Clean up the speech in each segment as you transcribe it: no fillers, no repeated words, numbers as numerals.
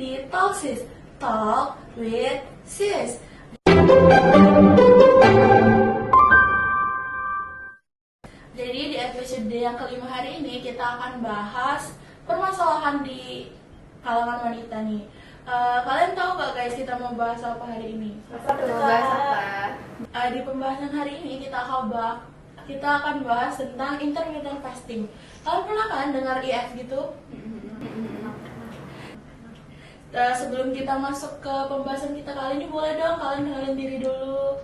di Talksis, Talk with Sis. Jadi di episode yang kelima hari ini kita akan bahas permasalahan di kalangan wanita nih. Kalian tahu gak guys kita mau bahas apa hari ini? Di pembahasan hari ini kita akan bahas tentang intermittent fasting. Kalian pernah kan dengar IF gitu? Sebelum kita masuk ke pembahasan kita kali ini, boleh dong kalian kenalin diri dulu.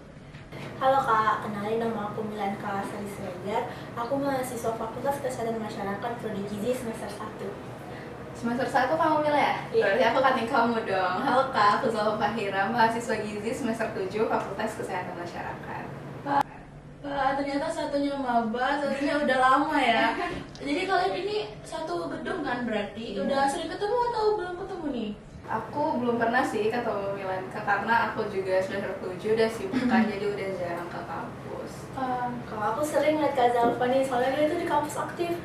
Halo Kak, kenalin nama aku Milanka Sari Siregar. Aku mahasiswa Fakultas Kesehatan Masyarakat Prodi Gizi semester 1. Semester 1 kamu Mila ya? Iya. Berarti aku kating kamu dong. Halo Kak, aku Zalfa Fahira, mahasiswa Gizi semester 7 Fakultas Kesehatan Masyarakat. Ternyata satunya maba, satunya udah lama ya. Jadi kalian ini satu gedung kan berarti? Udah sering ketemu atau belum ketemu nih? Aku belum pernah sih ketemu Milanka karena aku juga semester 7 udah sibuk kan, jadi udah jarang ke kampus. Kalau aku sering lihat Kak Zalfa nih, soalnya dia itu di kampus aktif.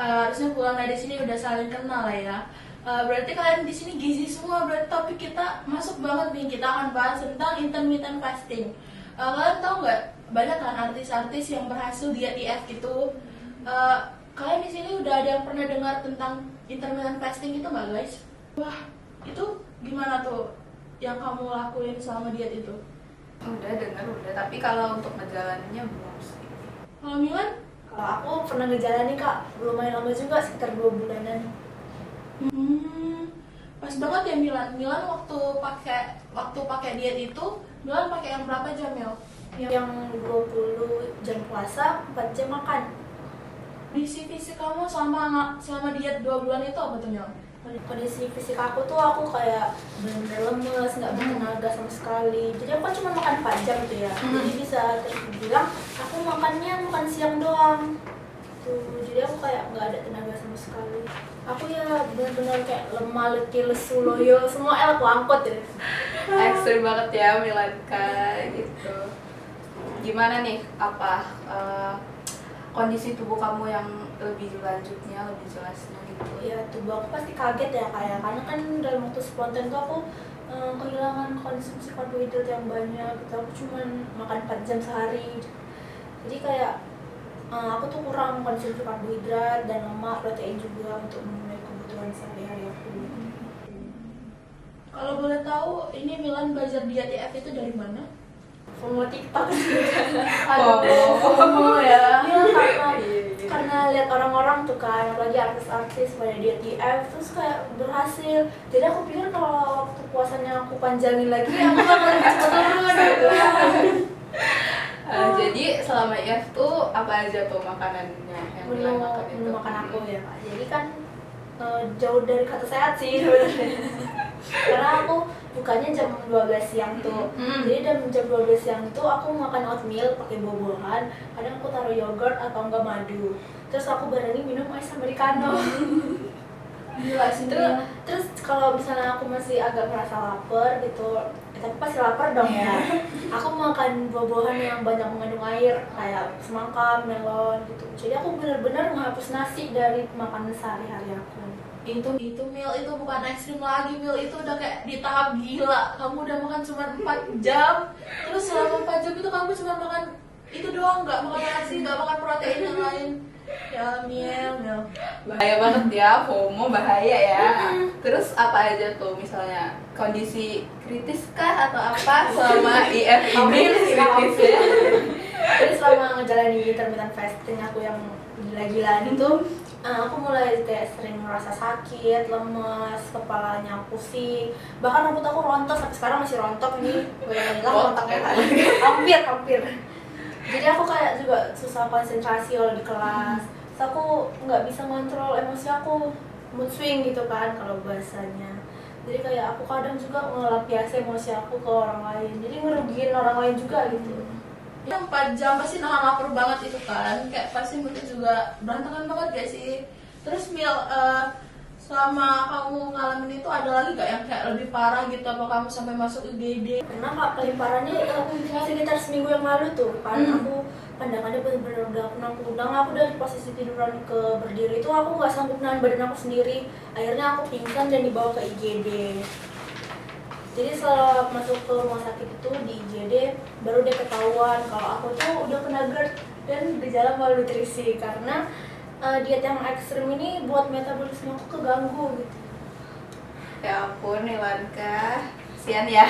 Harusnya pulang dari sini udah saling kenal lah ya. Berarti kalian di sini gizi semua. Berarti topik kita masuk banget nih. Kita akan bahas tentang intermittent fasting. Kalian tahu nggak, banyak kan artis-artis yang berhasil diet IF gitu. Kalian di sini udah ada yang pernah dengar tentang intermittent fasting itu nggak guys? Wah, itu gimana tuh yang kamu lakuin selama diet itu? Udah dengar udah, tapi kalau untuk ngejalaninnya belum sih. Kalau Milan? Kalau aku pernah ngejalanin Kak, lumayan lama juga, sekitar 2 bulanan. Pas banget ya Milan. Milan waktu pakai diet itu, Milan pakai yang berapa jam ya? Yang 20 jam puasa, 4 jam makan. Kondisi fisik kamu selama diet 2 bulan itu apa tuh Milan? Kondisi fisik aku tuh aku kayak bener-bener lemes, nggak bertenaga sama sekali. Jadi aku kan cuma makan 4 jam tuh ya. Jadi bisa terbilang aku makan siang doang. Tuh, jadi aku kayak nggak ada tenaga sama sekali. Aku ya bener-bener kayak lemah, letih, lesu, loyo, semua aku angkut ya. Ekstrim banget ya Milanka gitu. Gimana nih kondisi tubuh kamu yang lebih lanjutnya, lebih jelasnya gitu? Ya tubuh aku pasti kaget ya kayak, karena kan dalam waktu spontan tuh aku kehilangan konsumsi karbohidrat yang banyak gitu. Aku cuma makan 4 jam sehari. Jadi kayak aku tuh kurang konsumsi karbohidrat dan lemak, protein juga untuk memenuhi kebutuhan sehari-hari aku. Kalau boleh tahu, ini Milan belajar diet IF itu dari mana? FOMO TikTok. FOMO ya. Iya, karena lihat orang-orang tuh kan, apalagi artis-artis pada diet IF terus kayak berhasil. Jadi aku pikir kalau waktu puasanya aku panjangin lagi, aku bakal lebih cepat turun gitu. Jadi selama IF tuh apa aja tuh makanannya yang Milan makan itu? Menu makan aku ya Kak. Jadi kan jauh dari kata sehat sih sebenarnya. Karena aku bukanya jam 12 siang tuh. Jadi jam 12 siang itu aku makan oatmeal pakai buah-buahan. Kadang aku taruh yogurt atau enggak madu. Terus aku barengin minum es americano. Gila sih. Terus kalau misalnya aku masih agak merasa lapar gitu, tapi pasti lapar dong ya. Aku makan buah-buahan yang banyak mengandung air kayak semangka, melon gitu. Jadi aku benar-benar menghapus nasi dari makanan sehari-hari aku. Itu Mil, itu bukan ekstrim lagi Mil, itu udah kayak di tahap gila. Kamu udah makan cuma 4 jam, terus selama 4 jam itu kamu cuma makan itu doang, nggak makan nasi, nggak makan protein yang lain. Ya Mil. Bahaya banget ya, FOMO bahaya ya. Terus apa aja tuh misalnya kondisi kritis kah atau apa selama IF ini kritis ya? Jadi selama ngejalanin intermittent fasting aku yang gila-gilaan itu, aku mulai kayak sering merasa sakit, lemes, kepalanya pusing, bahkan rambut aku rontok, sampai sekarang masih rontok nih, hilang rontoknya hampir. Jadi aku kayak juga susah konsentrasi kalau di kelas. Terus aku nggak bisa ngontrol emosi aku, mood swing gitu kan kalau bahasanya. Jadi kayak aku kadang juga ngelampiasi emosi aku ke orang lain, jadi ngerugiin orang lain juga gitu. Yang 4 jam pasti nahan lapar banget itu kan, kayak pasti mungkin juga berantakan banget gak sih. Terus Mil, selama kamu ngalamin itu ada lagi gak yang kayak lebih parah gitu, apa kamu sampai masuk UGD? Karena Kak, paling parahnya aku sekitar seminggu yang lalu tuh kan aku pandangannya bener-bener udah kena kudang. Aku dari posisi tiduran ke berdiri itu aku nggak sanggup nahan badan aku sendiri, akhirnya aku pingsan dan dibawa ke IGD. Jadi setelah masuk ke rumah sakit itu di IGD baru dia ketahuan kalau aku tuh udah kena GERD dan gejala malnutrisi, karena diet yang ekstrim ini buat metabolisme aku keganggu gitu. Ya ampun Nilanka, kasihan ya.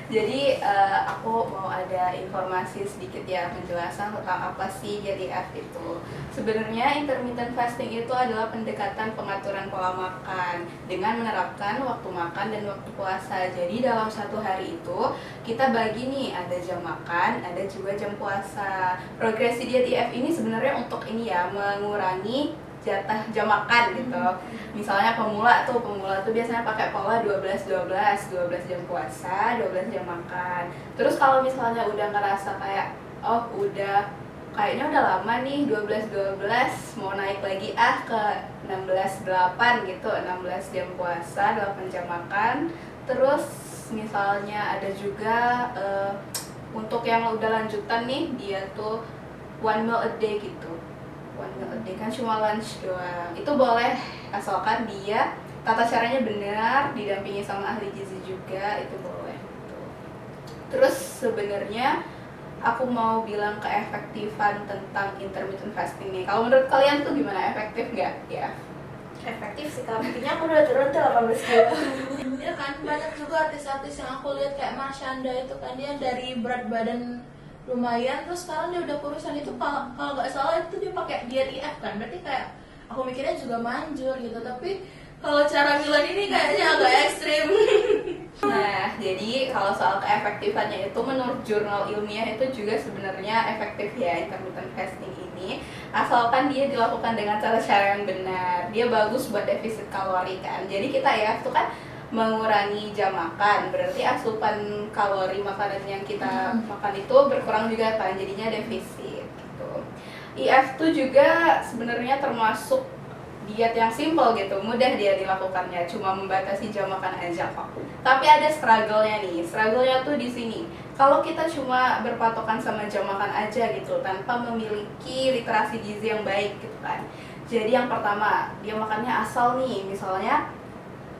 Jadi aku mau ada informasi sedikit ya, penjelasan tentang apa sih jadi IF itu. Sebenarnya intermittent fasting itu adalah pendekatan pengaturan pola makan dengan menerapkan waktu makan dan waktu puasa. Jadi dalam satu hari itu kita bagi nih, ada jam makan, ada juga jam puasa. Progresi diet IF ini sebenarnya untuk ini ya, mengurangi jatah jam makan gitu. Misalnya pemula tuh biasanya pakai pola 12 jam puasa, 12 jam makan. Terus kalau misalnya udah ngerasa kayak oh udah kayaknya udah lama nih 12 mau naik lagi ke 16-8 gitu, 16 jam puasa, 8 jam makan. Terus misalnya ada juga untuk yang udah lanjutan nih, dia tuh 1 meal a day gitu. 1 meal a day kan cuma lunch doang. Itu boleh asalkan dia tata caranya benar, didampingi sama ahli gizi juga, itu boleh gitu. Terus sebenarnya aku mau bilang keefektifan tentang intermittent fasting nih. Kalau menurut kalian tuh gimana, efektif nggak? Ya. Efektif sih Kak, buktinya aku udah turun tuh 18 kilo. Ya kan, banyak juga artis-artis yang aku lihat kayak Marshanda itu kan, dia dari berat badan lumayan terus sekarang dia udah kurusan. Itu kalau nggak salah itu dia pakai diet IF kan, berarti kayak aku mikirnya juga manjur gitu, tapi kalau cara Milan ini kayaknya agak ekstrim. Nah, jadi kalau soal keefektifannya itu menurut jurnal ilmiah itu juga sebenarnya efektif ya intermittent fasting ini, asalkan dia dilakukan dengan cara-cara yang benar. Dia bagus buat defisit kalori kan. Jadi kita ya itu kan mengurangi jam makan, berarti asupan kalori makanan yang kita makan itu berkurang juga kan, jadinya defisit gitu. IF tuh juga sebenarnya termasuk diet yang simple gitu, mudah dia dilakukannya, cuma membatasi jam makan aja kok. Tapi ada struggle-nya nih. Struggle-nya tuh di sini. Kalau kita cuma berpatokan sama jam makan aja gitu, tanpa memiliki literasi gizi yang baik gitu kan. Jadi yang pertama, dia makannya asal nih, misalnya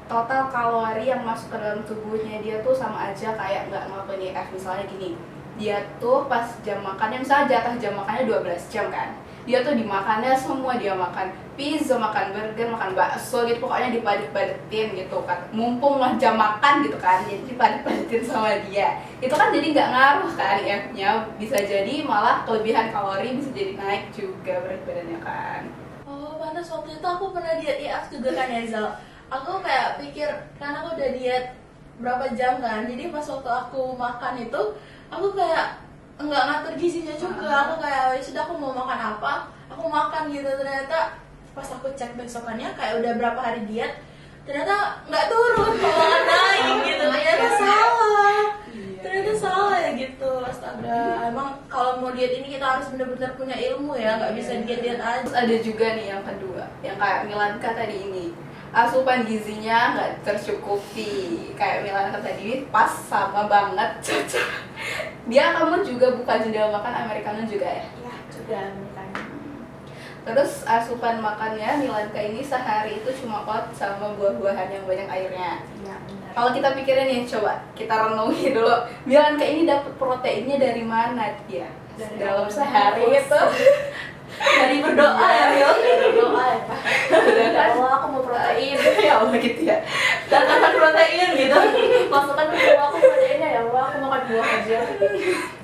total kalori yang masuk ke dalam tubuhnya dia tuh sama aja kayak nggak ngelakuin IF. Misalnya gini, dia tuh pas jam makannya, misalnya jatah jam makannya 12 jam kan, dia tuh dimakannya semua, dia makan pizza, makan burger, makan bakso gitu, pokoknya dipadet-padetin gitu kan, mumpung lah jam makan gitu kan, jadi dipadet-padetin sama dia. Itu kan jadi nggak ngaruh kan IF-nya, bisa jadi malah kelebihan kalori, bisa jadi naik juga berat badannya kan. Oh, pantas waktu itu aku pernah diet IF juga kan ya Zal. Aku kayak pikir, karena aku udah diet berapa jam kan, jadi pas waktu aku makan itu aku kayak nggak ngatur gizinya juga. Aku kayak sudah, aku mau makan apa aku makan gitu. Ternyata pas aku cek besokannya kayak udah berapa hari diet, ternyata nggak turun, malah naik gitu. Ternyata salah ya gitu. Astaga, emang kalau mau diet ini kita harus benar-benar punya ilmu ya, nggak bisa diet-diet aja. Terus ada juga nih yang kedua, yang kayak Milanka tadi ini, asupan gizinya nggak tercukupi. Kayak Milanka tadi pas sama banget, cocok. Dia kamu juga buka jendela makan Americano juga ya? Ya, juga kan. Terus asupan makannya Milanka ini sehari itu cuma oat sama buah-buahan yang banyak airnya. Iya, benar. Kalau kita pikirin nih, coba kita renungi dulu, Milanka ini dapat proteinnya dari mana dia? Dalam sehari itu dari berdoa ya, Mil. Berdoa ya Pak. Ya Allah, aku mau protein. Ya Allah gitu ya. Dan makan protein gitu. Masukkan ke tubuh aku proteinnya, ya Allah, aku makan buah aja.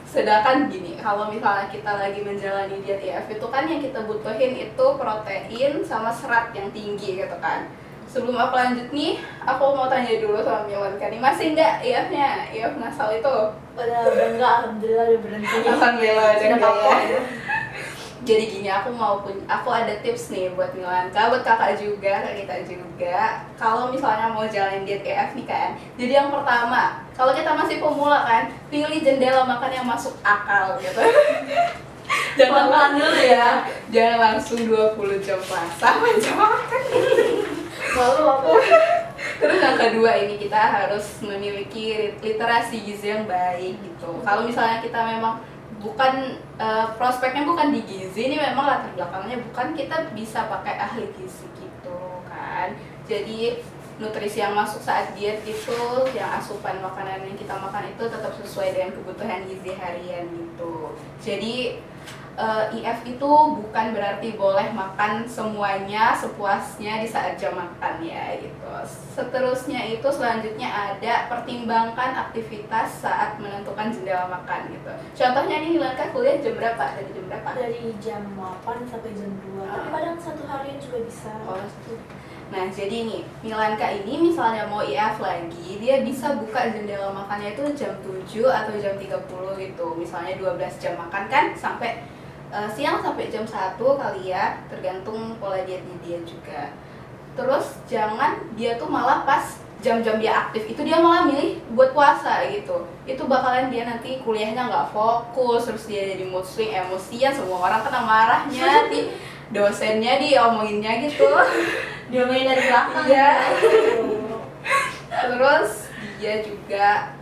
Sedangkan gini, kalau misalnya kita lagi menjalani diet IF itu kan yang kita butuhin itu protein sama serat yang tinggi gitu kan. Sebelum aku lanjut nih, aku mau tanya dulu sama Milanka nih, masih nggak IF-nya? IF nasal itu? Udah enggak, alhamdulillah udah berhenti. Alhamdulillah udah Sudah enggak kapok. ya. Jadi gini, aku ada tips nih buat Milanka, buat kakak juga, kak kita juga. Kalau misalnya mau jalanin diet EF nih kan, jadi yang pertama, kalau kita masih pemula kan, pilih jendela makan yang masuk akal gitu. Jangan Makan dulu ya. Jangan langsung 20 jam puasa jam makan. Malu aku. Terus yang kedua ini kita harus memiliki literasi gizi yang baik gitu. Kalau misalnya kita memang bukan prospeknya bukan di gizi, ini memang latar belakangnya bukan, kita bisa pakai ahli gizi gitu kan. Jadi nutrisi yang masuk saat diet itu, yang asupan makanan yang kita makan itu tetap sesuai dengan kebutuhan gizi harian gitu. Jadi IF itu bukan berarti boleh makan semuanya sepuasnya di saat jam makan ya gitu. Seterusnya itu selanjutnya ada pertimbangkan aktivitas saat menentukan jendela makan gitu. Contohnya nih Milanka kuliah jam berapa? Dari jam berapa? Dari jam 8 sampai jam 2. Tapi kadang satu harian juga bisa. Oh, nah jadi nih Milanka ini misalnya mau IF lagi, dia bisa buka jendela makannya itu jam 7 atau jam 30 gitu. Misalnya 12 jam makan kan sampai siang sampai jam 1 kali ya, tergantung pola dietnya dia juga. Terus jangan dia tuh malah pas jam-jam dia aktif itu dia malah milih buat puasa gitu. Itu bakalan dia nanti kuliahnya nggak fokus, terus dia jadi mood swing, emosian, semua orang kena marahnya, di dosennya diomonginnya gitu. Dia main dari belakang. Iya. Terus dia juga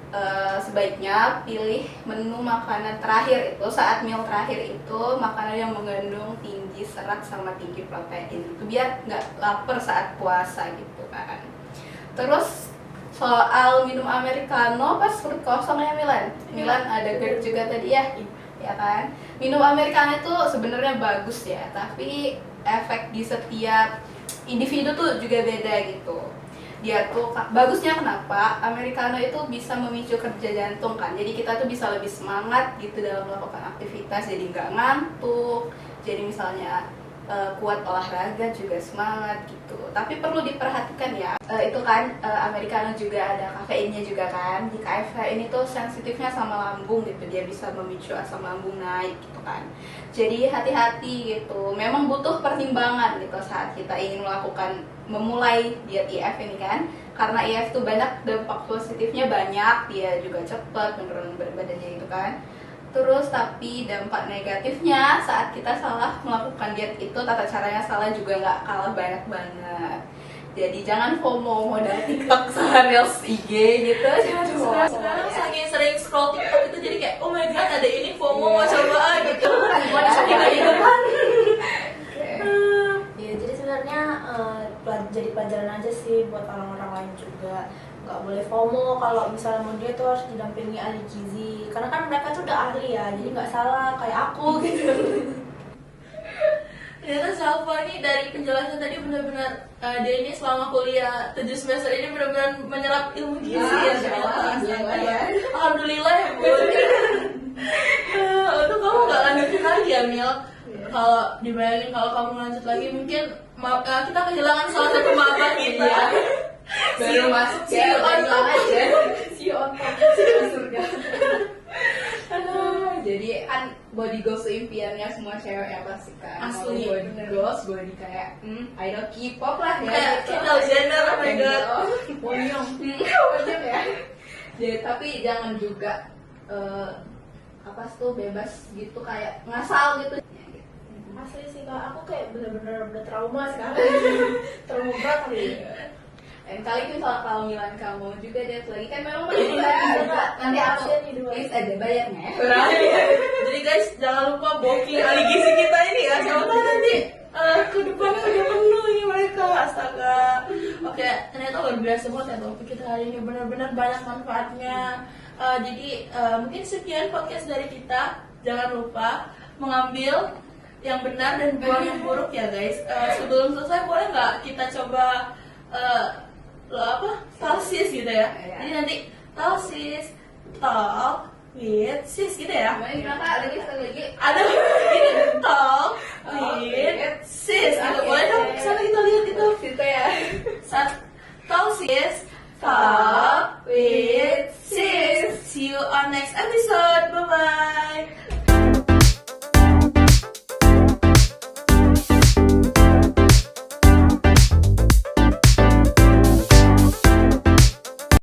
sebaiknya pilih menu makanan terakhir itu, saat meal terakhir itu makanan yang mengandung tinggi serat sama tinggi protein itu, biar nggak lapar saat puasa gitu kan. Terus soal minum americano pas perut kosong ya Milan ada GERD juga tadi ya, ya kan. Minum americano itu sebenarnya bagus ya, tapi efek di setiap individu tuh juga beda gitu. Dia tuh bagusnya kenapa? Americano itu bisa memicu kerja jantung kan, jadi kita tuh bisa lebih semangat gitu dalam melakukan aktivitas, jadi nggak ngantuk, jadi misalnya kuat olahraga juga semangat gitu. Tapi perlu diperhatikan ya, itu kan americano juga ada kafeinnya juga kan. Jika kafein itu sensitifnya sama lambung gitu, dia bisa memicu asam lambung naik gitu kan. Jadi hati-hati gitu, memang butuh pertimbangan gitu saat kita ingin memulai diet IF ini kan. Karena IF tuh banyak dampak positifnya, banyak, dia juga cepat menurunkan berat badannya itu kan. Terus tapi dampak negatifnya saat kita salah melakukan diet itu, tata caranya salah juga nggak kalah banyak banget. Jadi jangan FOMO modal TikTok sama Reels IG gitu. Sekarang saking sering scroll TikTok itu jadi kayak oh my god ada ini FOMO mau coba gitu. Mau dicoba gitu kan. Ya jadi sebenarnya jadi pelajaran aja sih buat orang-orang lain juga. Nggak boleh FOMO kalau misalnya mau dia tuh harus didampingi ahli gizi, karena kan mereka tuh udah ahli ya, jadi nggak salah kayak aku gitu. Ternyata Salva ini dari penjelasan tadi benar-benar dia ini selama kuliah 7 semester ini benar-benar menyerap ilmu gizi ya ternyata. Alhamdulillah ya Bu. Untuk kamu nggak lanjutin lagi ya Mil? Kalau dibayangin kalau kamu lanjut lagi mungkin kita kehilangan salah satu maba kita. Baru masuk ya, bilang aja. See you on top, see you di surga. Aduh, jadi kan body goals impiannya semua cewek ya pasti kan. Asli. Mau body goals, body kayak idol K-pop lah ya. Kayak Kendall Jenner, oh my god. Wonyong. Wonyong ya. Jadi tapi jangan juga apa tuh bebas gitu kayak ngasal gitu. Asli sih kak, aku kayak bener-bener udah trauma sekarang. Trauma berat kali. Dan kali ini kalau Milan kamu juga dia lagi kan memang Iya, juga nanti aku dua. guys ada bayarnya ya. Jadi guys jangan lupa booking ahli gizi kita ini ya. Siapa tahu nanti ke depannya udah penuh ini mereka. Astaga. Oke, ternyata luar biasa banget ya topik kita hari ini, benar-benar banyak manfaatnya. Jadi mungkin sekian podcast dari kita. Jangan lupa mengambil yang benar dan buang yang buruk ya guys. Sebelum selesai boleh nggak kita coba talsis gitu ya. Jadi nanti talsis talk with sis gitu ya. Ada lagi Ada ini talk with sis gitu. Boleh dong sana kita lihat itu. situ ya. Talsis talk with sis. See you on next episode. Bye bye.